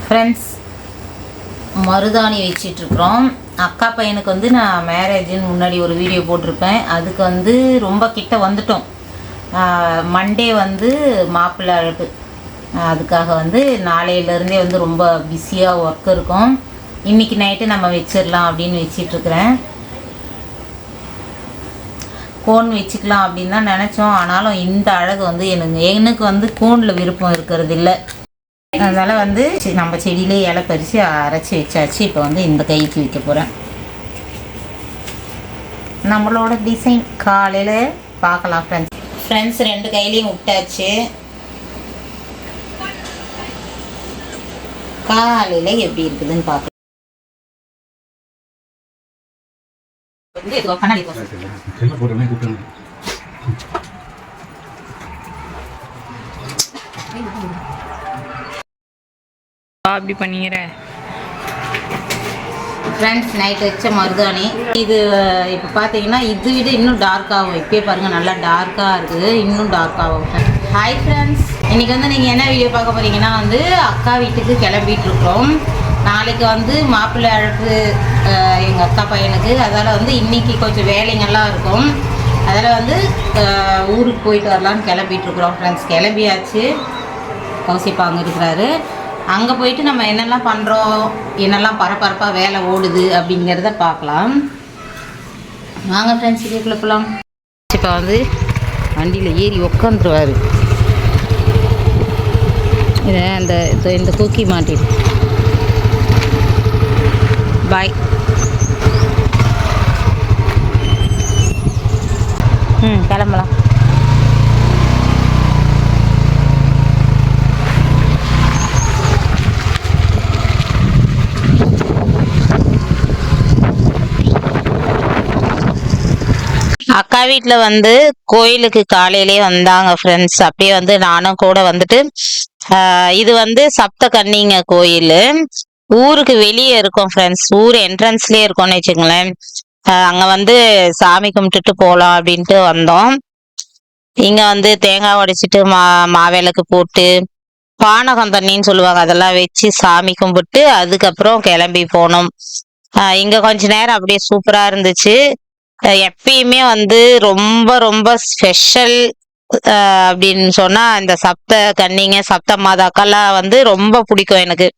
Friends, மருதாணி வச்சிட்ருக்குறோம். அக்கா பையனுக்கு வந்து நான் மேரேஜுன்னு முன்னாடி ஒரு வீடியோ போட்டிருப்பேன். அதுக்கு வந்து ரொம்ப கிட்ட வந்துட்டோம். மண்டே வந்து மாப்பிள்ளை அழைப்பு. அதுக்காக வந்து நாளையிலேருந்தே வந்து ரொம்ப பிஸியாக ஒர்க் இருக்கும். இன்றைக்கி நைட்டு நம்ம வச்சிடலாம் அப்படின்னு வச்சிட்ருக்குறேன். கோன் வச்சுக்கலாம் அப்படின்னு தான் நினச்சோம். ஆனாலும் இந்த அழகு வந்து எனக்கு வந்து கோனில் விருப்பம் இருக்கிறது இல்லை. அதனால் வந்து நம்ம செடியிலே இலை பறித்து அரைச்சி வச்சாச்சு. இப்போ வந்து இந்த கைக்கு வைக்க போகிறேன். நம்மளோட டிசைன் காலையில் பார்க்கலாம் ஃப்ரெண்ட்ஸ். ரெண்டு கையிலையும் விட்டாச்சு. காலையில் எப்படி இருக்குதுன்னு பார்க்கலாம். அப்படி பண்ணிக்கிற ஃப்ரெண்ட்ஸ், நைட் வச்ச மருதாணி இது. இப்போ பார்த்தீங்கன்னா இது விட இன்னும் டார்க்காகும். இப்போயே பாருங்கள், நல்லா டார்க்காக இருக்குது. இன்னும் டார்க்காகும். ஹாய் ஃப்ரெண்ட்ஸ், இன்றைக்கி வந்து நீங்கள் என்ன வீடியோ பார்க்க போகிறீங்கன்னா வந்து அக்கா வீட்டுக்கு கிளம்பிகிட்ருக்கோம். நாளைக்கு வந்து மாப்பிள்ளை அழைப்பு எங்கள் அக்கா பையனுக்கு. அதால் வந்து இன்றைக்கி கொஞ்சம் வேலைங்கள்லாம் இருக்கும். அதில் வந்து ஊருக்கு போயிட்டு வரலான்னு கிளம்பிகிட்ருக்குறோம் ஃப்ரெண்ட்ஸ். கிளம்பியாச்சு. கௌசிப்பா அங்கே இருக்கிறாரு. அங்கே போயிட்டு நம்ம என்னெல்லாம் பண்ணுறோம், என்னெல்லாம் பரபரப்பாக வேலை ஓடுது அப்படிங்கிறத பார்க்கலாம். வாங்க ஃப்ரெண்ட்ஸ், வீட்டுக்குள்ளே போகலாம். இப்போ வந்து வண்டியில் ஏறி உக்காந்துருவார். இதை இந்த குக்கி மாட்டிட்டு பாய். கிளம்பலாம். அக்கா வீட்டில் வந்து கோயிலுக்கு காலையிலே வந்தாங்க ஃப்ரெண்ட்ஸ். அப்படியே வந்து நானும் கூட வந்துட்டு இது வந்து சப்த கன்னிங்க கோயில். ஊருக்கு வெளியே இருக்கும் ஃப்ரெண்ட்ஸ். ஊர் என்ட்ரன்ஸ்லேயே இருக்கும்னு வச்சுங்களேன். அங்கே வந்து சாமி கும்பிட்டுட்டு போகலாம் அப்படின்ட்டு வந்தோம். இங்கே வந்து தேங்காய் உடைச்சிட்டு மாவிளக்கு போட்டு பானகம் தண்ணின்னு சொல்லுவாங்க, அதெல்லாம் வச்சு சாமி கும்பிட்டு அதுக்கப்புறம் கிளம்பி போனோம். இங்கே கொஞ்ச நேரம் அப்படியே சூப்பராக இருந்துச்சு. எப்பயுமே வந்து ரொம்ப ரொம்ப ஸ்பெஷல் அப்படின்னு சொன்னா இந்த சப்த கன்னிங்க சப்த மாதாக்கெல்லாம் வந்து ரொம்ப பிடிக்கும் எனக்கு.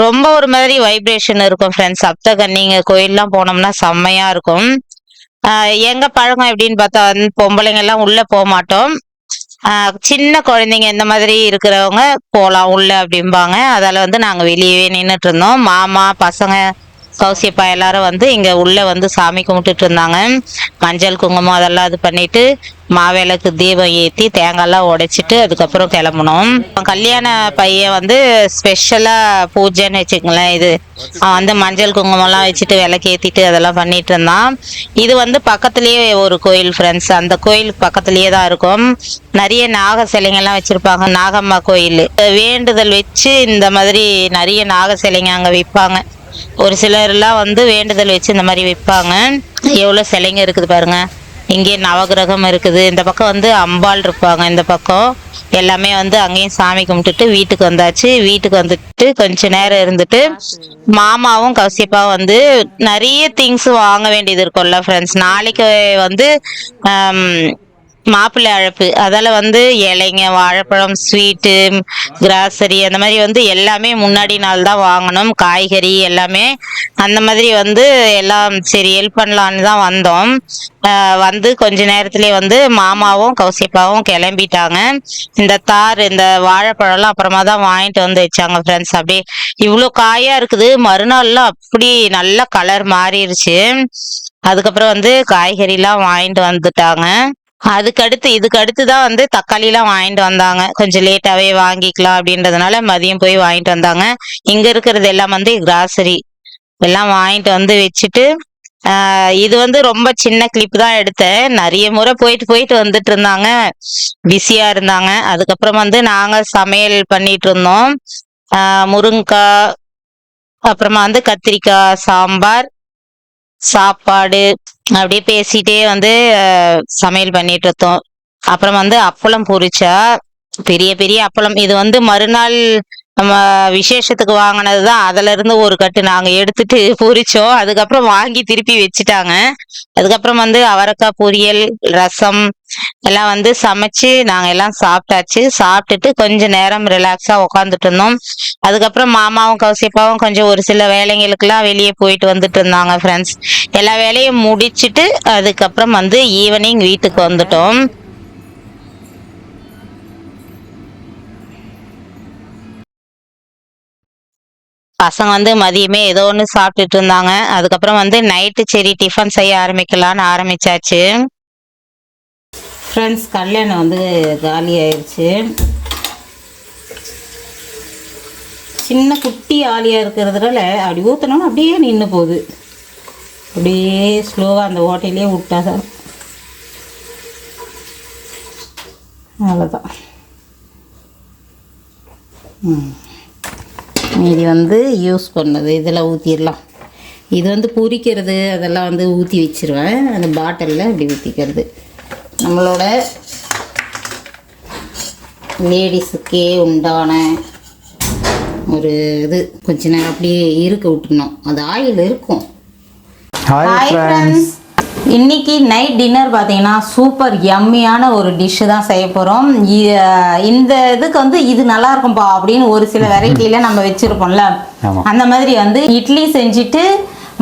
ரொம்ப ஒரு மாதிரி வைப்ரேஷன் இருக்கும் ஃப்ரெண்ட்ஸ். சப்த கன்னிங்க கோயில்லாம் போனோம்னா செம்மையா இருக்கும். எங்க பழக்கம் எப்படின்னு பார்த்தா வந்து பொம்பளைங்க எல்லாம் உள்ள போக மாட்டோம். சின்ன குழந்தைங்க இந்த மாதிரி இருக்கிறவங்க போகலாம் உள்ள அப்படிம்பாங்க. அதால வந்து நாங்க வெளியவே நின்றுட்டு இருந்தோம். மாமா பசங்க கௌசியப்பா எல்லாரும் வந்து இங்க உள்ள வந்து சாமி கும்பிட்டுட்டு இருந்தாங்க. மஞ்சள் குங்குமம் அதெல்லாம் இது பண்ணிட்டு மாவிளக்கு தீபம் ஏற்றி தேங்காய்லாம் உடைச்சிட்டு அதுக்கப்புறம் கிளம்பணும். கல்யாண பையன் வந்து ஸ்பெஷலா பூஜைன்னு வச்சுக்கங்களேன். இது வந்து மஞ்சள் குங்குமம்லாம் வச்சுட்டு விளக்கு ஏற்றிட்டு அதெல்லாம் பண்ணிட்டு இருந்தான். இது வந்து பக்கத்துலேயே ஒரு கோயில் ஃப்ரெண்ட்ஸ். அந்த கோயிலுக்கு பக்கத்துலேயே தான் இருக்கும். நிறைய நாக சிலைங்கள்லாம் வச்சிருப்பாங்க. நாகம்மா கோயில் வேண்டுதல் வச்சு இந்த மாதிரி நிறைய நாக சிலைங்க அங்கே விற்பாங்க. ஒரு சிலர்லாம் வந்து வேண்டுதல் வச்சு இந்த மாதிரி விற்பாங்க. எவ்வளோ சிலைங்க இருக்குது பாருங்க. இங்கே நவகிரகம் இருக்குது. இந்த பக்கம் வந்து அம்பாள் இருப்பாங்க. இந்த பக்கம் எல்லாமே வந்து அங்கேயும் சாமி கும்பிட்டுட்டு வீட்டுக்கு வந்தாச்சு. வீட்டுக்கு வந்துட்டு கொஞ்ச நேரம் இருந்துட்டு மாமாவும் கௌசியப்பாவும் வந்து நிறைய திங்ஸ் வாங்க வேண்டியது இருக்கும்ல ஃப்ரெண்ட்ஸ். நாளைக்கு வந்து மாப்பிள்ளை அழைப்பு. அதால வந்து இலைங்க, வாழைப்பழம், ஸ்வீட்டு, கிராசரி அந்த மாதிரி வந்து எல்லாமே முன்னாடி நாள் தான் வாங்கணும். காய்கறி எல்லாமே அந்த மாதிரி வந்து எல்லாம் சரி ஹெல்ப் பண்ணலான்னு தான் வந்தோம். வந்து கொஞ்ச நேரத்திலே வந்து மாமாவும் கௌசியப்பாவும் கிளம்பிட்டாங்க. இந்த வாழைப்பழம்லாம் அப்புறமா தான் வாங்கிட்டு வந்து வச்சாங்க ஃப்ரெண்ட்ஸ். அப்படியே இவ்வளோ காயா இருக்குது. மறுநாள்லாம் அப்படி நல்ல கலர் மாறிடுச்சு. அதுக்கப்புறம் வந்து காய்கறிலாம் வாங்கிட்டு வந்துட்டாங்க. இதுக்கு அடுத்து தான் வந்து தக்காளிலாம் வாங்கிட்டு வந்தாங்க. கொஞ்சம் லேட்டாவே வாங்கிக்கலாம் அப்படின்றதுனால மதியம் போய் வாங்கிட்டு வந்தாங்க. இங்க இருக்கிறது எல்லாம் வந்து கிராசரி எல்லாம் வாங்கிட்டு வந்து வச்சுட்டு இது வந்து ரொம்ப சின்ன கிளிப் தான் எடுத்தேன். நிறைய முறை போயிட்டு வந்துட்டு இருந்தாங்க, பிஸியா இருந்தாங்க. அதுக்கப்புறம் வந்து நாங்க சமையல் பண்ணிட்டு இருந்தோம். முருங்கைக்காய், அப்புறமா வந்து கத்திரிக்காய் சாம்பார், சாப்பாடு அப்படியே பேசிட்டே வந்து சமையல் பண்ணிட்டு இருந்தோம். அப்புறம் வந்து அப்பளம் பொரிச்சா, பெரிய பெரிய அப்பளம். இது வந்து மறுநாள் நம்ம விசேஷத்துக்கு வாங்கினது தான். அதிலிருந்து ஒரு கட்டு நாங்கள் எடுத்துட்டு பொரிச்சோம். அதுக்கப்புறம் வாங்கி திருப்பி வச்சுட்டாங்க. அதுக்கப்புறம் வந்து அவரைக்காய் பொரியல், ரசம் எல்லாம் வந்து சமைச்சு நாங்கள் எல்லாம் சாப்பிட்டாச்சு. சாப்பிட்டுட்டு கொஞ்ச நேரம் ரிலாக்ஸாக உட்காந்துட்டு இருந்தோம். அதுக்கப்புறம் மாமாவும் கௌசிப்பாவும் கொஞ்சம் ஒரு சில வேலைங்களுக்கெல்லாம் வெளியே போயிட்டு வந்துட்டு இருந்தாங்க ஃப்ரெண்ட்ஸ். எல்லா வேலையும் முடிச்சிட்டு அதுக்கப்புறம் வந்து ஈவினிங் வீட்டுக்கு வந்துட்டோம். பசங்க வந்து மதியமே ஏதோ ஒன்று சாப்பிட்டுட்டு இருந்தாங்க. அதுக்கப்புறம் வந்து நைட்டு சரி டிஃபன் செய்ய ஆரம்பிக்கலான்னு ஆரம்பிச்சாச்சு. ஃப்ரெண்ட்ஸ், கல்யாணம் வந்து காலி ஆயிடுச்சு. சின்ன குட்டி ஆலியாக இருக்கிறதுனால அப்படி ஊற்றினோம்னா அப்படியே நின்று போகுது. அப்படியே ஸ்லோவாக அந்த ஓட்டையிலே விட்டா தான் அவ்வளோதான். மீதி வந்து யூஸ் பண்ணது இதில் ஊற்றிடலாம். இது வந்து பொரிக்கிறது அதெல்லாம் வந்து ஊற்றி வச்சிருவேன். அந்த பாட்டிலில் இப்படி ஊற்றிக்கிறது நம்மளோட லேடிஸுக்கே உண்டான ஒரு இது. கொஞ்ச நேரம் அப்படியே இருக்க விட்டுணும், அது ஆயில் இருக்கும். ஹாய் ஃப்ரெண்ட்ஸ், இன்னைக்கு நைட் டின்னர் பார்த்தீங்கன்னா சூப்பர் யம்மியான ஒரு டிஷ்ஷு தான் செய்ய போகிறோம். இந்த இதுக்கு வந்து இது நல்லா இருக்கும்பா அப்படின்னு ஒரு சில வெரைட்டியில நம்ம வச்சுருப்போம்ல, அந்த மாதிரி வந்து இட்லி செஞ்சுட்டு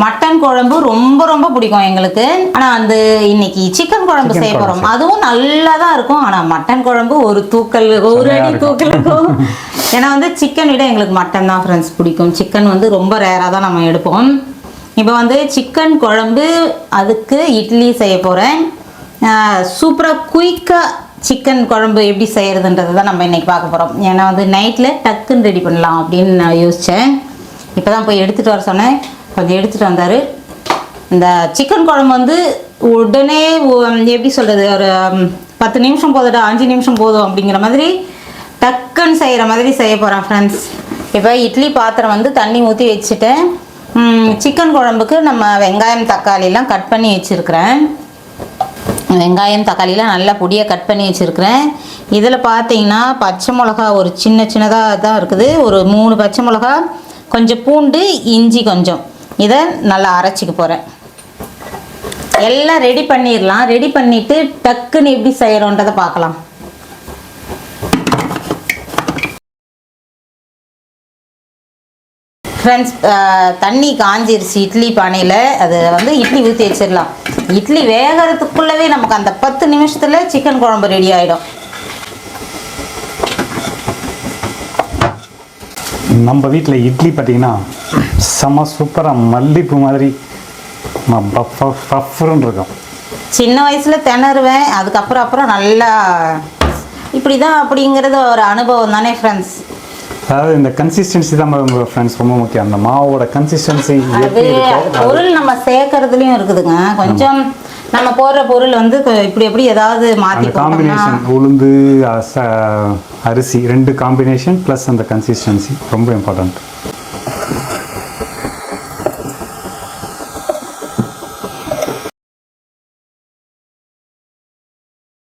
மட்டன் குழம்பு ரொம்ப ரொம்ப பிடிக்கும் எங்களுக்கு. ஆனால் வந்து இன்னைக்கு சிக்கன் குழம்பு செய்ய போகிறோம். அதுவும் நல்லா தான் இருக்கும். ஆனால் மட்டன் குழம்பு ஒரு தூக்கல், ஒரு அடி தூக்கல் இருக்கும். ஏன்னா வந்து சிக்கன் விட எங்களுக்கு மட்டன் தான் ஃப்ரெண்ட்ஸ் பிடிக்கும். சிக்கன் வந்து ரொம்ப ரேராக தான் நம்ம எடுப்போம். இப்போ வந்து சிக்கன் குழம்பு, அதுக்கு இட்லி செய்ய போகிறேன். சூப்பராக குயிக்காக சிக்கன் குழம்பு எப்படி செய்கிறதுன்றது தான் நம்ம இன்றைக்கி பார்க்க போகிறோம். ஏன்னா வந்து நைட்டில் டக்குன்னு ரெடி பண்ணலாம் அப்படின்னு நான் யோசித்தேன். இப்போ தான் போய் எடுத்துகிட்டு வர சொன்னேன், கொஞ்சம் எடுத்துகிட்டு வந்தார். இந்த சிக்கன் குழம்பு வந்து உடனே எப்படி சொல்கிறது, ஒரு 10 நிமிஷம் போதுடா, 5 நிமிஷம் போதும் அப்படிங்கிற மாதிரி டக்குன்னு செய்கிற மாதிரி செய்ய போகிறேன் ஃப்ரெண்ட்ஸ். இப்போ இட்லி பாத்திரம் வந்து தண்ணி ஊற்றி வச்சுட்டேன். சிக்கன் குழம்புக்கு நம்ம வெங்காயம் தக்காளிலாம் கட் பண்ணி வச்சுருக்கிறேன். வெங்காயம் தக்காளிலாம் நல்லா பொடியாக கட் பண்ணி வச்சுருக்கிறேன். இதில் பார்த்தீங்கன்னா பச்சை மிளகா ஒரு சின்னதாக தான் இருக்குது. ஒரு 3 பச்சை மிளகா, கொஞ்சம் பூண்டு, இஞ்சி கொஞ்சம், இதை நல்லா அரைச்சிக்க போகிறேன். எல்லாம் ரெடி பண்ணிடலாம். ரெடி பண்ணிவிட்டு டக்குன்னு எப்படி செய்கிறோன்றதை பார்க்கலாம். ஃப்ரெண்ட்ஸ், தண்ணி காஞ்சிருச்சு இட்லி பானையில். அது வந்து இட்லி ஊற்றி வச்சிடலாம். இட்லி வேகிறதுக்குள்ளவே நமக்கு அந்த 10 நிமிஷத்தில் சிக்கன் குழம்பு ரெடி ஆகிடும். நம்ம வீட்டில் இட்லி பார்த்திங்கன்னா செம்ம சூப்பராக மல்லிப்பூ மாதிரி பஃப்னு இருக்கும். சின்ன வயசில் திணறுவேன். அதுக்கப்புறம் நல்லா இப்படி தான் அப்படிங்கிறது ஒரு அனுபவம் தானே ஃப்ரெண்ட்ஸ். அதாவது இந்த கன்சிஸ்டன்சி தான் ஃப்ரெண்ட்ஸ் ரொம்ப முக்கியம். அந்த மாவோட கன்சிஸ்டன்சி பொருள் நம்ம சேர்க்கறதுலையும் இருக்குதுங்க. கொஞ்சம் நம்ம போடுற பொருள் வந்து இப்படி எப்படி ஏதாவது மாற்றி காம்பினேஷன், உளுந்து அரிசி 2 காம்பினேஷன் ப்ளஸ் அந்த கன்சிஸ்டன்சி ரொம்ப இம்பார்ட்டன்ட்.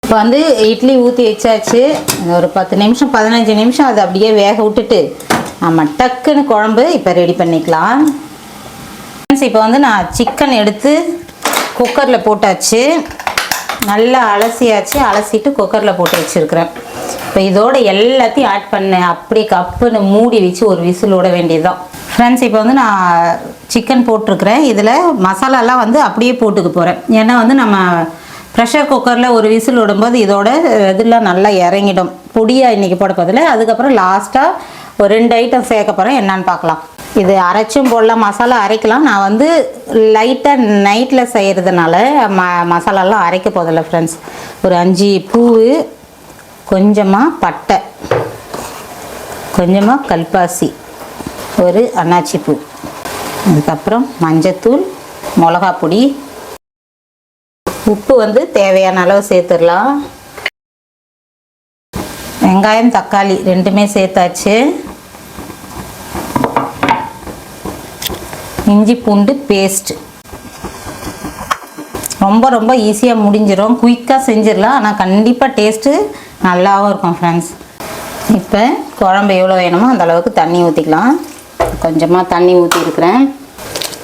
இப்போ வந்து இட்லி ஊற்றி வச்சாச்சு. ஒரு 10 நிமிஷம் 15 நிமிஷம் அதை அப்படியே வேக விட்டுட்டு நம்ம டக்குன்னு குழம்பு இப்போ ரெடி பண்ணிக்கலாம். இப்போ வந்து நான் சிக்கன் எடுத்து குக்கரில் போட்டாச்சு. நல்லா அலசியாச்சு. அலசிட்டு குக்கரில் போட்டு வச்சுருக்கிறேன். இப்போ இதோட எல்லாத்தையும் ஆட் பண்ணேன். அப்படியே கப்புன்னு மூடி வச்சு ஒரு விசில் விட வேண்டியது தான் ஃப்ரெண்ட்ஸ். இப்போ வந்து நான் சிக்கன் போட்டிருக்கிறேன். இதில் மசாலாலாம் வந்து அப்படியே போட்டுக்க போகிறேன். ஏன்னா வந்து நம்ம ப்ரெஷர் குக்கரில் ஒரு விசில் விடும்போது இதோட இதெல்லாம் நல்லா இறங்கிடும். பொடியாக இன்றைக்கி போட போதில்லை. அதுக்கப்புறம் லாஸ்ட்டாக ஒரு 2 ஐட்டம் சேர்க்க போகிறேன். என்னான்னு பார்க்கலாம். இது அரைச்சும் போடலாம், மசாலா அரைக்கலாம். நான் வந்து லைட்டாக நைட்டில் செய்கிறதுனால மசாலாலாம் அரைக்க போதில்லை ஃப்ரெண்ட்ஸ். ஒரு 5 பூ, கொஞ்சமாக பட்டை, கொஞ்சமாக கல்பாசி, ஒரு அன்னாச்சி பூ, அதுக்கப்புறம் மஞ்சத்தூள், மிளகா பொடி, உப்பு வந்து தேவையான அளவு சேர்த்துடலாம். வெங்காயம் தக்காளி 2மே சேர்த்தாச்சு. இஞ்சி பூண்டு பேஸ்ட் ரொம்ப ரொம்ப ஈஸியாக முடிஞ்சிடும். குயிக்காக செஞ்சிடலாம். ஆனால் கண்டிப்பாக டேஸ்ட்டு நல்லாவும் இருக்கும் ஃப்ரெண்ட்ஸ். இப்போ குழம்பு எவ்வளோ வேணுமோ அந்த அளவுக்கு தண்ணி ஊற்றிக்கலாம். கொஞ்சமாக தண்ணி ஊற்றிருக்கிறேன்.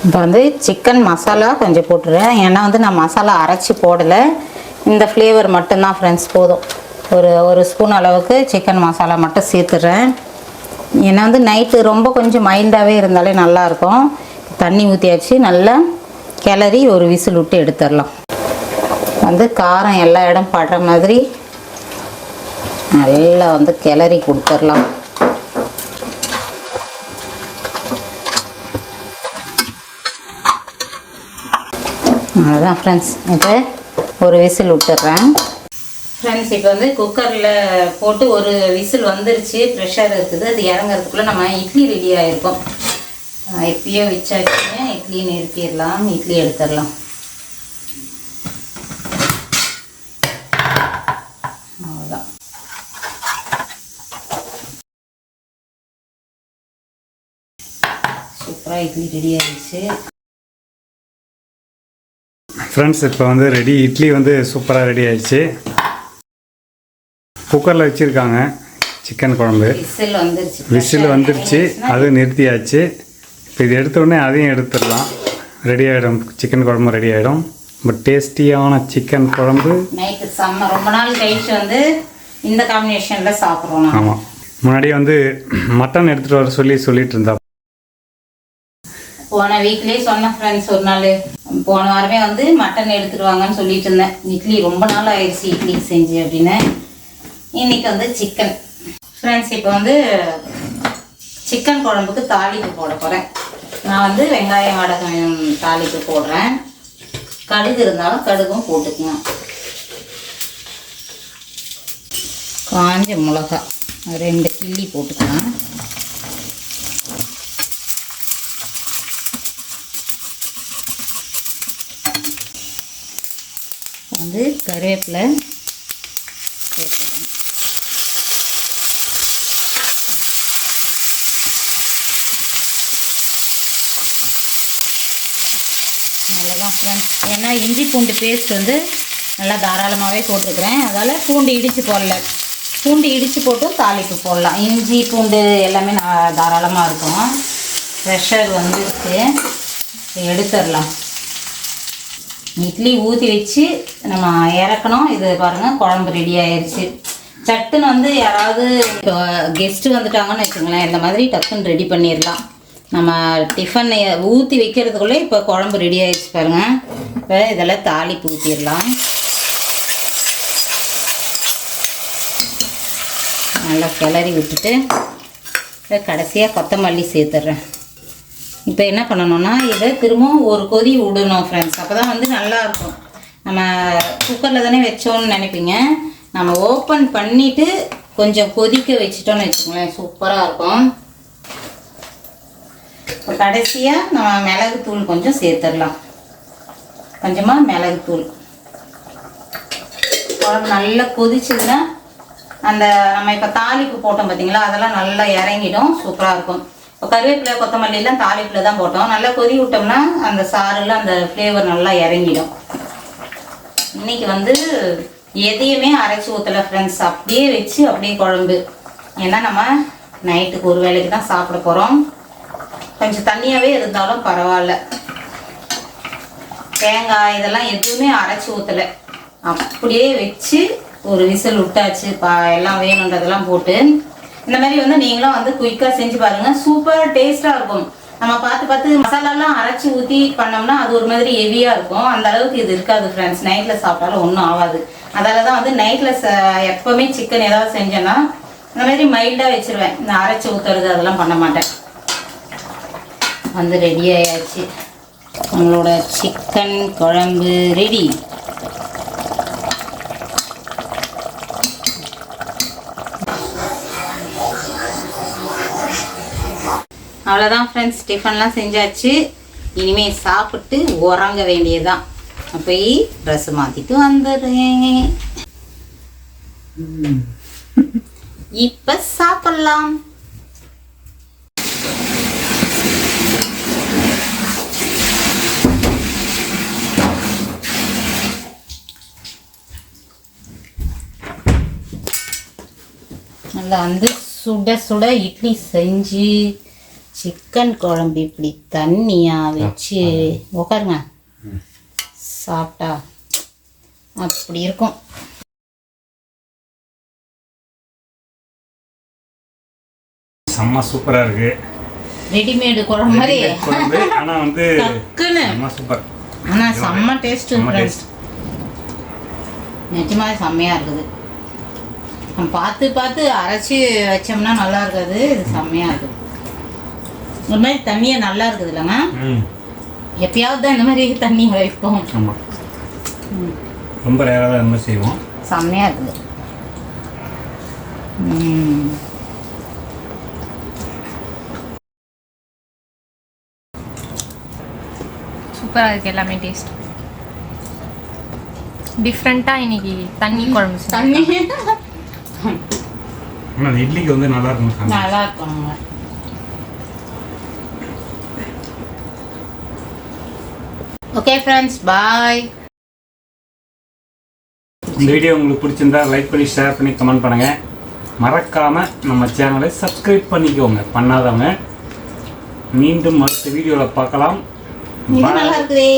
இப்போ வந்து சிக்கன் மசாலா கொஞ்சம் போட்டுறேன். ஏன்னா வந்து நான் மசாலா அரைச்சி போடலை, இந்த ஃப்ளேவர் மட்டும்தான் ஃப்ரெண்ட்ஸ் போதும். ஒரு ஸ்பூன் அளவுக்கு சிக்கன் மசாலா மட்டும் சேர்த்துடுறேன். ஏன்னா வந்து நைட்டு ரொம்ப கொஞ்சம் மைல்டாகவே இருந்தாலே நல்லாயிருக்கும். தண்ணி ஊற்றியாச்சு, நல்லா கிளறி ஒரு விசில் விட்டு எடுத்துடலாம். வந்து காரம் எல்லா இடம் படுற மாதிரி நல்லா வந்து கிளறி கொடுத்துடலாம். அதுதான் ஃப்ரெண்ட்ஸ், இப்போ ஒரு விசில் விட்டுடுறேன். ஃப்ரெண்ட்ஸ் இப்போ வந்து குக்கரில் போட்டு ஒரு விசில் வந்துருச்சு, ப்ரெஷர் இருக்குது. அது இறங்கிறதுக்குள்ளே நம்ம இட்லி ரெடி ஆகிருக்கோம். இப்பயே வச்சாச்சுங்க, இட்லி நிறுத்திடலாம், இட்லி எடுத்துடலாம். அவ்வளோதான். சூப்பராக இட்லி ரெடி ஆகிடுச்சு. ஃப்ரெண்ட்ஸ் இப்போ வந்து இட்லி வந்து சூப்பராக ரெடி ஆயிடுச்சு. குக்கரில் வச்சுருக்காங்க சிக்கன் குழம்பு. விசில் வந்துருச்சு, அது நிறுத்தியாச்சு. இப்போ இது எடுத்த உடனே அதையும் எடுத்துடலாம், ரெடி ஆகிடும். சிக்கன் குழம்பு ரெடி ஆகிடும். ரொம்ப டேஸ்டியான சிக்கன் குழம்பு. நைட்டு செம்ம, ரொம்ப நாள் கழிச்சு வந்து இந்த காம்பினேஷனில் சாப்பிட்றோம். ஆமாம், முன்னாடியே வந்து மட்டன் எடுத்துகிட்டு வர சொல்லிட்டு இருந்தா. போன வீக்லேயே சொன்னேன் ஃப்ரெண்ட்ஸ், ஒரு நாள் போன வாரமே வந்து மட்டன் எடுத்துட்டு வாங்கன்னு சொல்லிட்டு இருந்தேன். இட்லி ரொம்ப நாள் ஆயிடுச்சு இட்லி செஞ்சு அப்படின்னு. இன்னைக்கு வந்து சிக்கன். ஃப்ரெண்ட்ஸ் இப்போ வந்து சிக்கன் குழம்புக்கு தாளிப்பு போட போகிறேன். நான் வந்து வெங்காயம் வடகம் தாளிப்பு போடுறேன். கடுகு இருந்தாலும் கடுகும் போட்டுக்கலாம். காஞ்ச மிளகா 2 கிள்ளி போட்டுக்கலாம். வந்து கருவேப்பிலை போட்டுக்கிறேன். அவ்வளோதான் ஃப்ரெண்ட்ஸ். ஏன்னா இஞ்சி பூண்டு பேஸ்ட் வந்து நல்லா தாராளமாகவே போட்டிருக்கிறேன், அதால் பூண்டு இடித்து போடல. பூண்டு இடித்து போட்டும் தாளிப்பு போடலாம். இஞ்சி பூண்டு எல்லாமே நான் தாராளமாக இருக்கும். ப்ரெஷர் வந்துருக்கு, எடுத்துடலாம். இட்லி ஊற்றி வச்சு நம்ம இறக்கணும். இது பாருங்கள், குழம்பு ரெடி ஆயிடுச்சு. சட்டுன்னு வந்து யாராவது இப்போ கெஸ்ட்டு வந்துட்டாங்கன்னு வச்சுங்களேன், இந்த மாதிரி டக்குன்னு ரெடி பண்ணிடலாம். நம்ம டிஃபனை ஊற்றி வைக்கிறதுக்குள்ளே இப்போ குழம்பு ரெடி ஆகிடுச்சு பாருங்கள். இப்போ இதெல்லாம் தாளிப்பு ஊற்றிடலாம். நல்லா கிளறி விட்டுட்டு இப்போ கடைசியாக கொத்தமல்லி சேர்த்துட்றேன். இப்போ என்ன பண்ணணும்னா இதை திரும்பவும் ஒரு கொதி விடணும் ஃப்ரெண்ட்ஸ். அப்போ தான் வந்து நல்லாயிருக்கும். நம்ம குக்கரில் தானே வச்சோன்னு நினைப்பீங்க, நம்ம ஓப்பன் பண்ணிவிட்டு கொஞ்சம் கொதிக்க வச்சிட்டோன்னு வச்சுக்கோங்களேன், சூப்பராக இருக்கும். இப்போ கடைசியாக நம்ம மிளகுத்தூள் கொஞ்சம் சேர்த்துடலாம். கொஞ்சமாக மிளகுத்தூள். குழம்பு நல்லா கொதிச்சுதுன்னா அந்த நம்ம இப்போ தாளிப்பு போட்டோம் பார்த்தீங்களா, அதெல்லாம் நல்லா இறங்கிடும், சூப்பராக இருக்கும். இப்போ கருவேப்பிலை கொத்தமல்லிலாம் தாளிப்பில் தான் போட்டோம். நல்லா கொதி விட்டோம்னா அந்த சாறுலாம் அந்த ஃப்ளேவர் நல்லா இறங்கிடும். இன்றைக்கி வந்து எதையுமே அரைச்சி ஊற்றலை ஃப்ரெண்ட்ஸ், அப்படியே வச்சு அப்படியே குழம்பு. ஏன்னா நம்ம நைட்டுக்கு ஒரு வேளைக்கு தான் சாப்பிட போகிறோம். கொஞ்சம் தண்ணியாகவே இருந்தாலும் பரவாயில்ல. தேங்காய் இதெல்லாம் எதுவுமே அரைச்சி ஊற்றலை, அப்படியே வச்சு ஒரு விசில் விட்டாச்சு. எல்லாம் வேணுன்றதெல்லாம் போட்டு இந்த மாதிரி வந்து நீங்களும் வந்து குயிக்காக செஞ்சு பாருங்கள், சூப்பர் டேஸ்ட்டாக இருக்கும். நம்ம பார்த்து மசாலாலாம் அரைச்சி ஊற்றி பண்ணோம்னா அது ஒரு மாதிரி ஹெவியாக இருக்கும். அந்த அளவுக்கு இது இருக்காது ஃப்ரெண்ட்ஸ். நைட்டில் சாப்பிட்டாலும் ஒன்றும் ஆகாது. அதால தான் வந்து நைட்டில் எப்போவுமே சிக்கன் ஏதாவது செஞ்சேன்னா இந்த மாதிரி மைல்டாக வச்சுருவேன். இந்த அரைச்சி ஊற்றுறது அதெல்லாம் பண்ண மாட்டேன். வந்து ரெடி ஆயாச்சு, நம்மளோட சிக்கன் குழம்பு ரெடி. அவ்வளோதான் ஃப்ரெண்ட்ஸ், டிஃபன்லாம் செஞ்சாச்சு. இனிமேல் சாப்பிட்டு உறங்க வேண்டியதுதான். போய் ட்ரெஸ் மாற்றிட்டு வந்துடுறேன். இப்போ சாப்பிட்லாம். அதில் வந்து சுட சுட இட்லி செஞ்சு சிக்கன் குழம்பு இப்படி தண்ணியாக வச்சு உட்காருங்க சாப்பிட்டா அப்படி இருக்கும். செம்ம சூப்பராக இருக்குது. ரெடிமேடு குழம்பு மாதிரி குழம்பு ஆனால் வந்து டக்குன்னு செம்ம சூப்பர். ஆனால் செம்ம டேஸ்ட்டு டேஸ்ட். நிஜமாக செம்மையாக இருக்குது. நம்ம பார்த்து பார்த்து அரைச்சி வச்சோம்னா நல்லா இருக்காது. இது செம்மையாக இருக்குது. ஒரு மாதிரி தண்ணியாக நல்லா இருக்குது இல்லைங்க. எப்பயாவது தான் இந்த மாதிரி தண்ணி வைப்போம். ஆமாம், ரொம்ப ரேராக தான் இந்த மாதிரி செய்வோம். செம்மையாக இருக்குது. சூப்பராக இருக்குது எல்லாமே டேஸ்ட். டிஃப்ரெண்ட்டாக இன்னைக்கு தண்ணி குழம்பு தண்ணி ஆனால் அது இட்லிக்கு வந்து நல்லா இருக்கும். நல்லா இருக்கும். ஓகே ஃப்ரெண்ட்ஸ், பாய். இந்த வீடியோ உங்களுக்கு பிடிச்சிருந்தா லைக் பண்ணி ஷேர் பண்ணி கமெண்ட் பண்ணுங்கள். மறக்காமல் நம்ம சேனலை சப்ஸ்கிரைப் பண்ணிக்கோங்க பண்ணாதவங்க. மீண்டும் அடுத்த வீடியோவில் பார்க்கலாம். நல்லா இருக்குதே.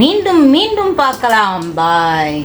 மீண்டும் மீண்டும் பார்க்கலாம். பாய்.